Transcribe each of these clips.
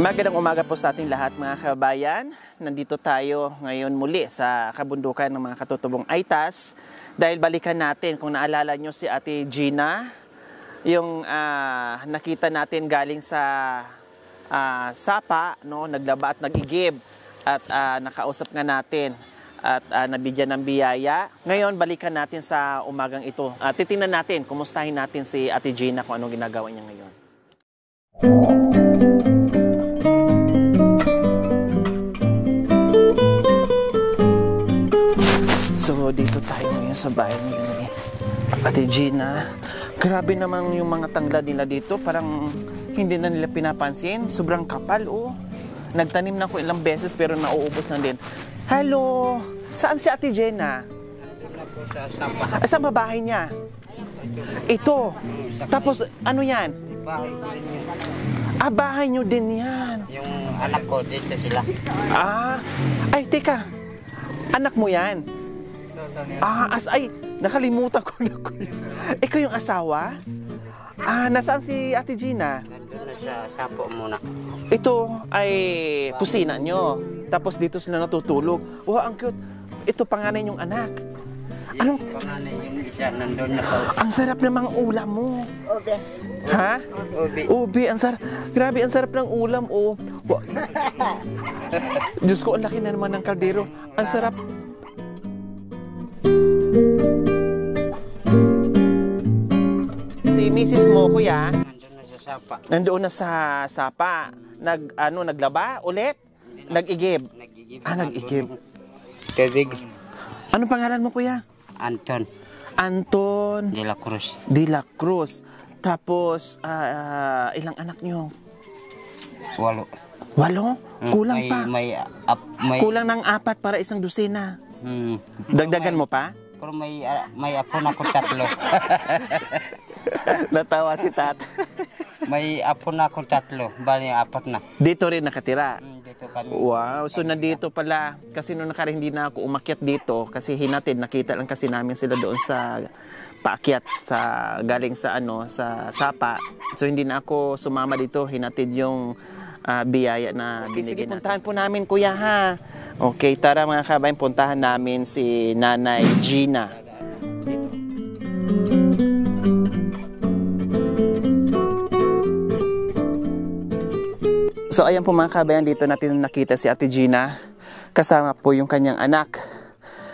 Magandang umaga po sa ating lahat mga kabayan. Nandito tayo ngayon muli sa kabundukan ng mga katutubong Aytas dahil balikan natin, kung naalala nyo si Ate Gina, yung nakita natin galing sa Sapa, no? Naglaba at nag-igib at nakausap nga natin at nabigyan ng biyaya. Ngayon balikan natin sa umagang ito. Titingnan natin, kumustahin natin si Ate Gina kung anong ginagawa niya ngayon. So, dito tayo ngayon sa bahay nila ni Ate Gina. Grabe naman yung mga tanglad nila dito. Parang hindi na nila pinapansin. Sobrang kapal, oh. Nagtanim na ako ilang beses pero nauubos na din. Hello! Saan si Ate Gina? Saan ba bahay niya? Ito. Tapos, ano yan? Bahay niyo din yan. Yung anak ko, dito sila. Ay, teka. Anak mo yan? Ay, nakalimutan ko na ko. Ikaw yung asawa? Nasaan si Ate Gina? Nandun na sa Sapo muna. Ito ay kusina nyo. Tapos dito sila natutulog. Wow, ang cute. Ito panganay yung anak. Anong? Panganay yung isa, nandun na sa... Ang sarap ng mga ulam mo. Ube. Ha? Ube. Ube, ang sarap. Grabe, ang sarap ng ulam, oh. Diyos ko, ang laki na naman ng kaldero. Ang sarap. Si Mrs. mo, kuya, Nandun na sa Sapa. nandoon na sa Sapa. Naglaba ulit? Nag-igib. Nag-igib. Nag-igib. Tubig. Anong pangalan mo, kuya? Anton. Anton De La Cruz. de la Cruz. Tapos, ilang anak nyo? 8. 8? Kulang pa. May Kulang ng 4 para isang dosina. Dagdagan mo pa? Pero may apo na ko 3. Natawa si Tat. May apo na ko 3. Bali, 4 na. Dito rin nakatira. Dito kami. Wow, so nandito pala. Kasi noong nakaraan hindi na ako umakyat dito kasi hinatid, nakita lang kasi namin sila doon sa paakyat sa galing sa sa Sapa. So hindi na ako sumama dito, hinatid yung biyaya na binigyan natin. Puntahan po namin, kuya, ha. Okay, tara mga kabayan, puntahan namin si Nanay Gina. So ayan po mga kabayan, dito natin nakita si Ate Gina. Kasama po yung kanyang anak,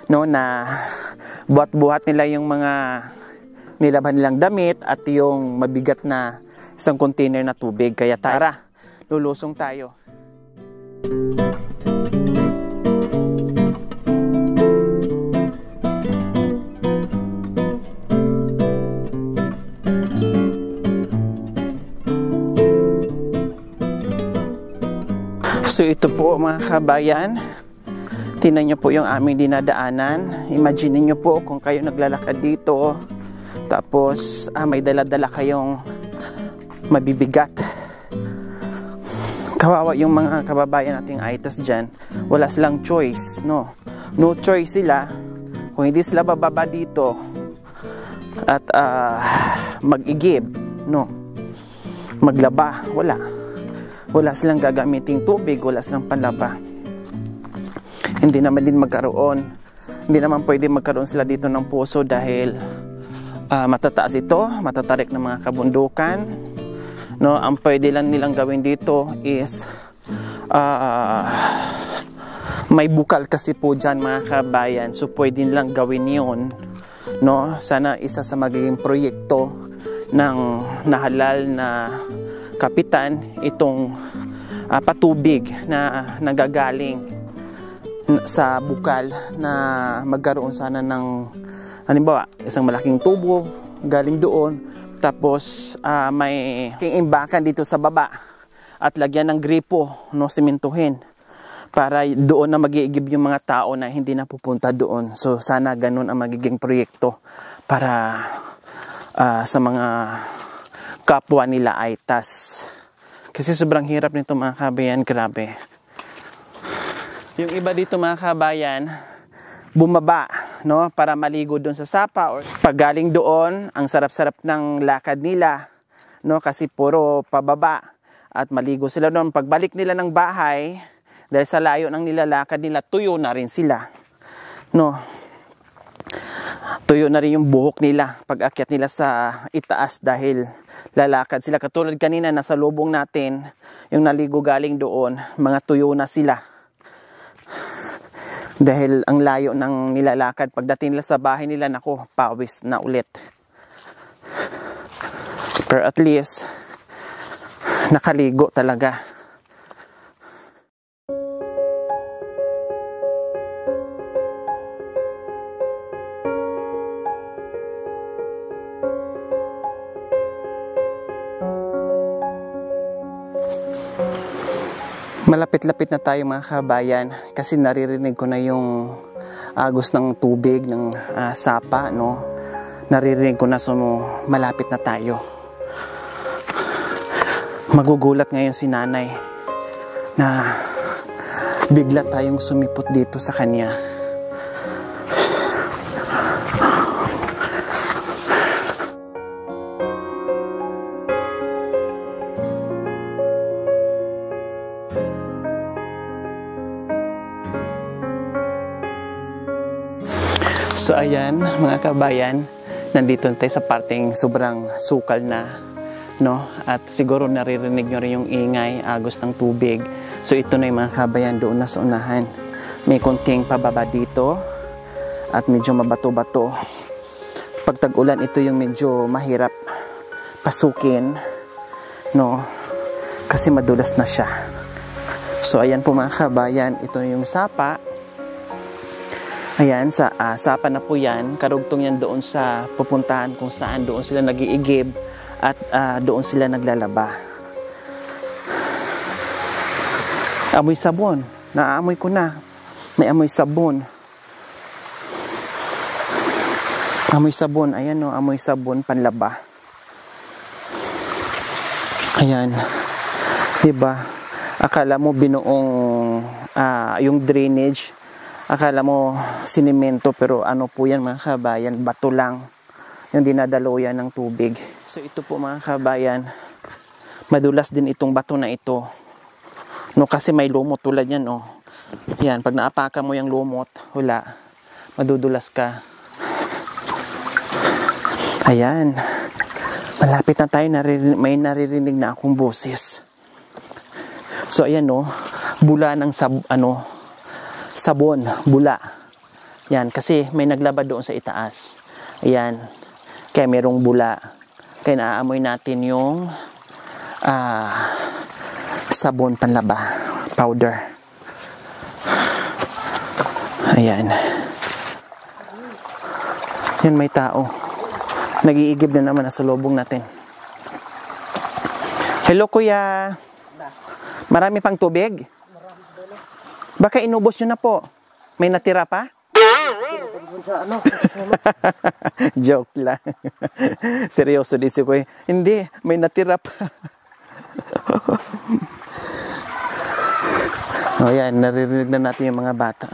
no, na buhat-buhat nila yung mga nilaban nilang damit at yung mabigat na isang container na tubig. Kaya tara, lulusong tayo. So ito po mga kabayan, tingnan nyo po yung aming dinadaanan. Imagine nyo po kung kayo naglalakad dito, tapos may dala-dala kayong mabibigat. Kawawa yung mga kababayan nating Aytas dyan. Wala silang choice, no? No choice sila. Kung hindi sila bababa dito at mag-igib, no? Maglaba, wala silang gagamiting tubig, wala silang panlaba. Hindi naman pwede magkaroon sila dito ng puso dahil matataas ito, matatarik ng mga kabundukan, no? Ang pwede lang nilang gawin dito is may bukal kasi po dyan mga kabayan, so pwede nilang gawin yun, no? Sana isa sa magiging proyekto ng nahalal na kapitan itong patubig na nagagaling sa bukal na magkaroon sana ng halimbawa isang malaking tubo galing doon, tapos may imbakan dito sa baba at lagyan ng gripo, no, simentuhin para doon na mag-iigib yung mga tao na hindi na pupunta doon. So sana ganun ang magiging proyekto para sa mga kapwa nila Aytas. Kasi sobrang hirap nito mga kabayan, grabe. Yung iba dito mga kabayan, bumaba, no, para maligo doon sa Sapa, or pag galing doon, ang sarap-sarap ng lakad nila, no, kasi puro pababa. at maligo sila doon. Pagbalik nila ng bahay, dahil sa layo ng nilalakad nila, tuyo na rin sila. No? Tuyo na rin yung buhok nila pag akyat nila sa itaas dahil lalakad sila. Katulad kanina, nasa lubong natin, yung naligo galing doon, mga tuyo na sila. Dahil ang layo ng nilalakad, pagdating nila sa bahay nila, naku, pawis na ulit. Pero at least, nakaligo talaga. Malapit-lapit na tayo mga kabayan kasi naririnig ko na yung agos ng tubig ng sapa, no? Naririnig ko na malapit na tayo. Magugulat ngayon si nanay na bigla tayong sumipot dito sa kanya. So ayan mga kabayan, nandito tayo sa parteng sobrang sukal na, no? At siguro naririnig nyo rin yung ingay, agos ng tubig. So ito na yung mga kabayan doon na sa unahan. May konting pababa dito at medyo mabato-bato. Pag tag-ulan, ito yung medyo mahirap pasukin, no? Kasi madulas na siya. So ayan po mga kabayan, ito yung sapa. Ayan, sapa na po yan. Karugtong yan doon sa pupuntahan kung saan doon sila nag-iigib at doon sila naglalaba. Amoy sabon. Naaamoy ko na. May amoy sabon. Amoy sabon. Ayan o, amoy sabon panlaba. Ayan. Diba? Akala mo binuong yung drainage. Akala mo sinimento, pero ano po yan mga kabayan, bato lang yung dinadaluyan ng tubig. So ito po mga kabayan, madulas din itong bato na ito. No, kasi may lumot tulad yan, no. Yan, pag naapakan mo yung lumot, wala, madudulas ka. Ayan, malapit na tayo, may naririnig na akong boses. So ayan, no, bula ng sabon, bula. Yan, kasi may naglaba doon sa itaas. Ayan, kaya merong bula. Kaya naaamoy natin yung sabon panlaba, powder. Ayan. Yan, may tao. Nag-iigib na naman sa lubong natin. Hello, kuya. Marami pang tubig? Baka inubos nyo na po. May natira pa? Joke lang. Seryoso din si Kuya. Hindi, may natira pa. O yan, naririnig na natin yung mga bata.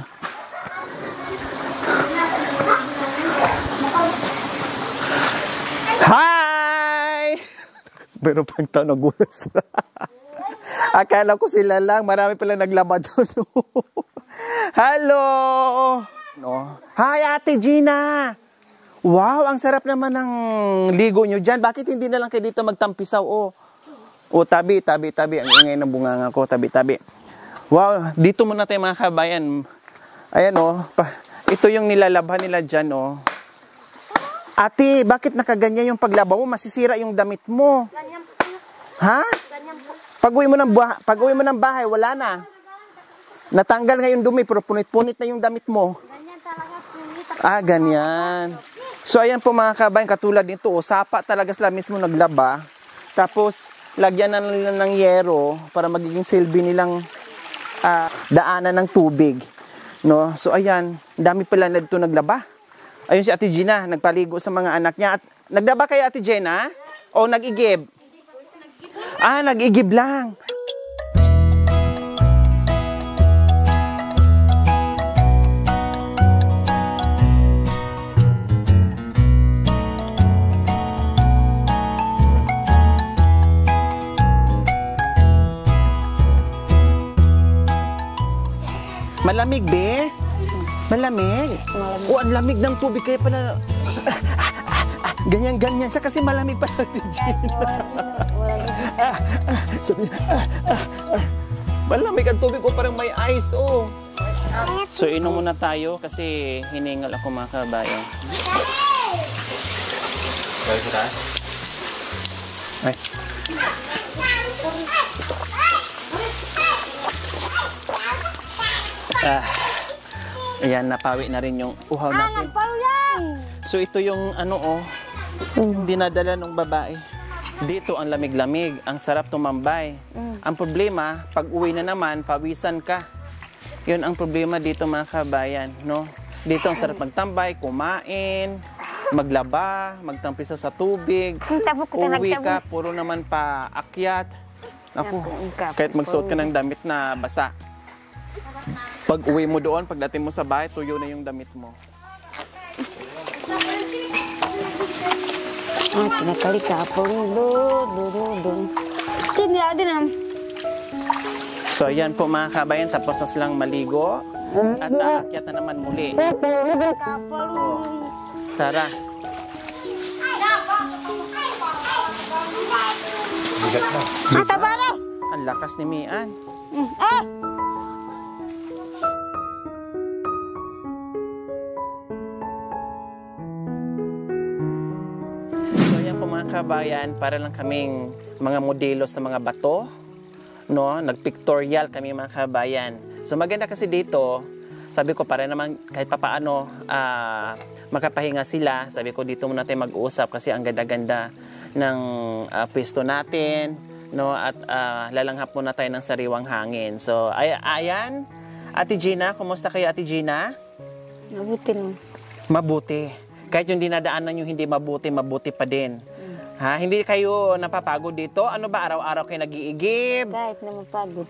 Hi! Pero pag tao nagulat sila. Akala ko sila lang, marami pala naglaba doon. Hello! No. Hi, Ate Gina! Wow, ang sarap naman ng ligo nyo dyan. Bakit hindi na lang kayo dito magtampisaw? O, tabi. Ang ingay ng bunganga ko, tabi. Wow, dito muna tayo mga kabayan. Ayan o, ito yung nilalabhan nila dyan o. Ate, bakit nakaganyan yung paglaba mo? Masisira yung damit mo. Ganyan po. Ha? Ganyan po. Pag-uwi mo ng bahay, wala na. Natanggal ngayon dumi, pero punit-punit na yung damit mo. Ganyan talaga punit. Ganyan. So, ayan po mga kabayan, katulad nito, sapa talaga sila mismo naglaba. Tapos, lagyan na nila ng yero para magiging silbi nilang daanan ng tubig. No? So, ayan, dami pala na dito naglaba. Ayun si Ate Gina, nagpaligo sa mga anak niya. At, naglaba kayo Ate Gina? O nag-igib? Nag-igib lang. Malamig, be? Malamig? Malamig. O, ang lamig ng tubig. Kaya pala... Ganyan-ganyan siya kasi malamig pala si Gina. Sabi niya, malamig ang tubig ko, parang may ice, oh. So, inom muna tayo kasi hiningal ako mga kabayan. Ay. Ayan, napawi na rin yung uhaw natin. So, ito yung ano, oh, yung dinadala ng babae. Dito ang lamig-lamig, ang sarap tumambay. Ang problema, pag uwi na naman, pawisan ka. Yun ang problema dito mga kabayan, no? Dito ang sarap magtambay, kumain, maglaba, magtampisaw sa tubig. Uwi ka, puro naman paakyat. Ako, kahit magsuot ka ng damit na basa. Pag uwi mo doon, pagdating mo sa bahay, tuyo na yung damit mo. Kinakali ka po. Hindi, adin. So, yan po mga kabayan, tapos na silang maligo. At aakyat na naman muli. Oh. Tara. Tabara! Ang lakas ni Mian. So, yan po mga kabayan, para lang kaming mga modelo sa mga bato. No, nagpictorial kami mga kabayan. So maganda kasi dito, sabi ko para naman kahit papaano makapahinga sila. Sabi ko dito muna tayo mag-uusap kasi ang ganda-ganda ng pwesto natin, no, at lalanghap muna tayo ng sariwang hangin. So ayan, Ate Gina, kumusta kayo Ate Gina? Mabuti no. Mabuti. Kahit yung dinadaanan nyo hindi mabuti, mabuti pa din. Ha? Hindi kayo napapagod dito? Ano ba, araw-araw kayo nag-iigib? Kahit na mapagod.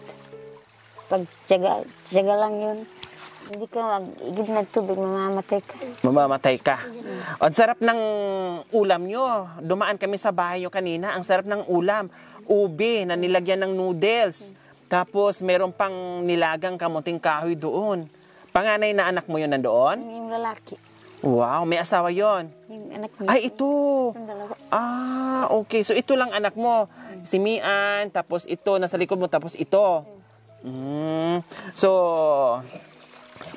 Pag tiyaga lang yun. Hindi ka mag-igib ng tubig, mamamatay ka. Mamamatay ka. Ang sarap ng ulam nyo. Dumaan kami sa bahay nyo kanina. Ang sarap ng ulam. Ube na nilagyan ng noodles. Tapos meron pang nilagang kamuting kahoy doon. Panganay na anak mo yun nandoon? Yung lalaki. Wow, may asawa yon. Yung anak niya. Ay, ito. Yung dalawa. Okay. So, ito lang anak mo. Si Mian, tapos ito, nasa likod mo, tapos ito. So,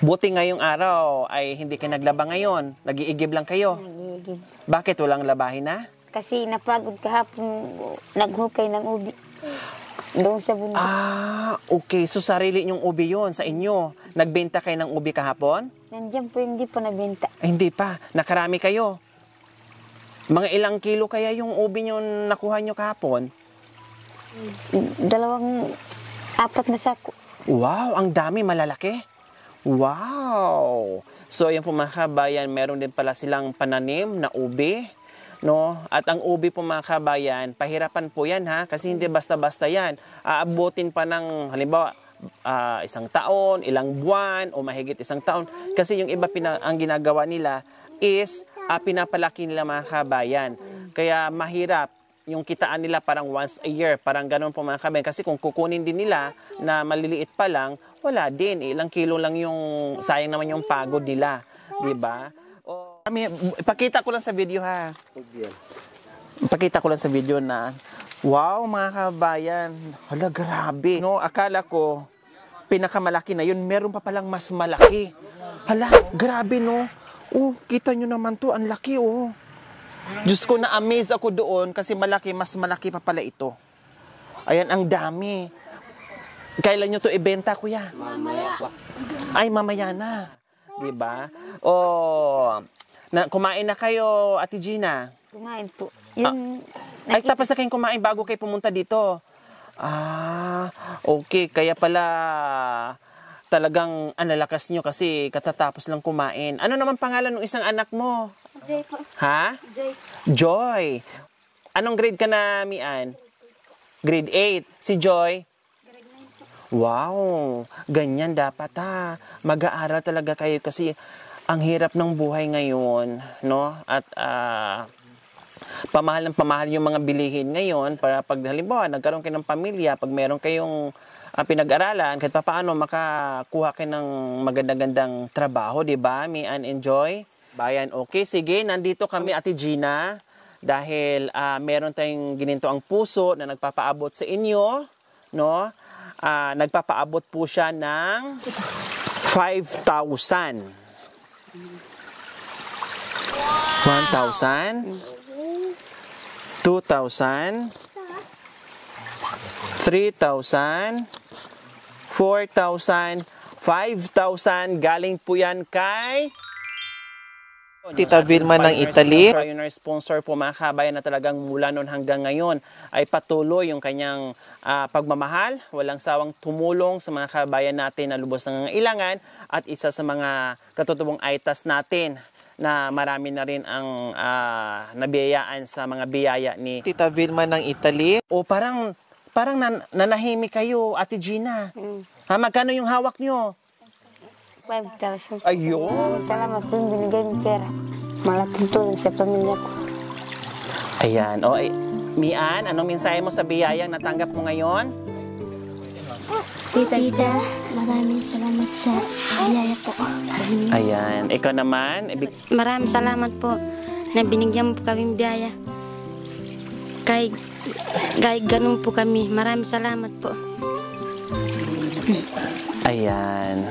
buti ngayong araw ay hindi kayo naglaba ngayon. Nag-iigib lang kayo. Nag-iigib. Bakit walang labahin na? Kasi napagod kahapon, naghukay ng ubi. Doon sa bundok. Okay. So, sarili nyong ubi yon sa inyo. Nagbenta kayo ng ubi kahapon? Nandiyan po hindi pa nabenta. Ay, hindi pa. Nakarami kayo. Mga ilang kilo kaya yung ubi nyo nakuha nyo kahapon? 4 na sako. Wow, ang dami, malalaki. Wow! So, yan po mga kabayan, meron din pala silang pananim na ubi. No? At ang ubi po mga kabayan, pahirapan po yan ha, kasi hindi basta-basta yan. Aabutin pa ng, halimbawa, 1 taon, ilang buwan, o mahigit 1 taon. Kasi yung iba ang ginagawa nila is pinapalaki nila mga kabayan. Kaya mahirap yung kitaan nila parang once a year, parang ganun po mga kabayan. Kasi kung kukunin din nila na maliliit pa lang, wala din. Ilang kilo lang yung, sayang naman yung pagod nila. Diba? Ipakita ko lang sa video ha. Ipakita ko lang sa video na, wow mga kabayan, hala grabe. No, akala ko, pinakamalaki na yun, meron pa palang mas malaki. Hala, grabe no. Oh, kita nyo naman to, ang laki oh. Diyos ko, na-amaze ako doon kasi mas malaki pa pala ito. Ayan, ang dami. Kailan nyo to ibenta, kuya? Mamaya pa. Ay, mamaya na. Diba? Kumain na kayo, Ate Gina? Kumain po. Yung Ay, tapos na kayong kumain bago kayo pumunta dito. Okay. Kaya pala talagang analakas nyo kasi katatapos lang kumain. Ano naman pangalan ng isang anak mo? Joy po. Ha? Joy. Joy. Anong grade ka na, Mian? Grade 8. Si Joy? Grade 9 po. Wow. Ganyan dapat ha. Mag-aaral talaga kayo kasi ang hirap ng buhay ngayon, no? At pamahal yung mga bilihin ngayon para pag halimbawa nagkaroon kayo ng pamilya, pag meron kayong pinag-aralan, kahit paano makakuha kayo ng magandang-gandang trabaho, di ba? Mian, enjoy. Bayan, okay. Sige, nandito kami, Ate Gina, dahil meron tayong gininto ang puso na nagpapaabot sa inyo, no? Nagpapaabot po siya ng 5,000. 1,000, 2,000, 3,000, 4,000, 5,000. Galing po yan kay Tita Vilma ng Italy. Pioneer sponsor po mga kabayan na talagang mula noon hanggang ngayon ay patuloy yung kanyang pagmamahal. Walang sawang tumulong sa mga kabayan natin na lubos ng nangangailangan at isa sa mga katutubong aitas natin na marami na rin ang nabiyayaan sa mga biyaya ni Tita Vilma ng Italy. O parang nanahimik kayo, Ate Gina. Magkano yung hawak nyo? 5,000. Ayun. Salamat po binigay ng pera. Malaking tulong sa pamilya ko. Ayan. O, Mian, anong mensahe mo sa biyayang natanggap mo ngayon? Tita, maraming salamat sa biyaya po. Ayan. Ikaw naman? Maraming salamat po na binigyan po kami biyaya. Kahit ganun po kami. Maraming salamat po. Ayan.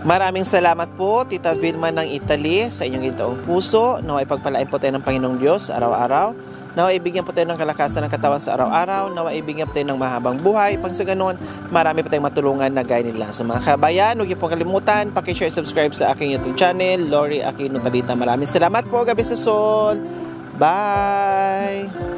Maraming salamat po, Tita Vilma ng Italy, sa inyong gintaong puso. Naway pagpalain po tayo ng Panginoong Diyos araw-araw. Naway ibigyan po tayo ng kalakasan ng katawan sa araw-araw. Naway ibigyan po tayo ng mahabang buhay. Pang sa ganun, marami po tayong matulungan na gaya nila. Sa mga kabayan, huwag niyo pong kalimutan, pakishare, subscribe sa aking YouTube channel, Lori Aquino Talita. Maraming salamat po, Gabi sa Sol. Bye!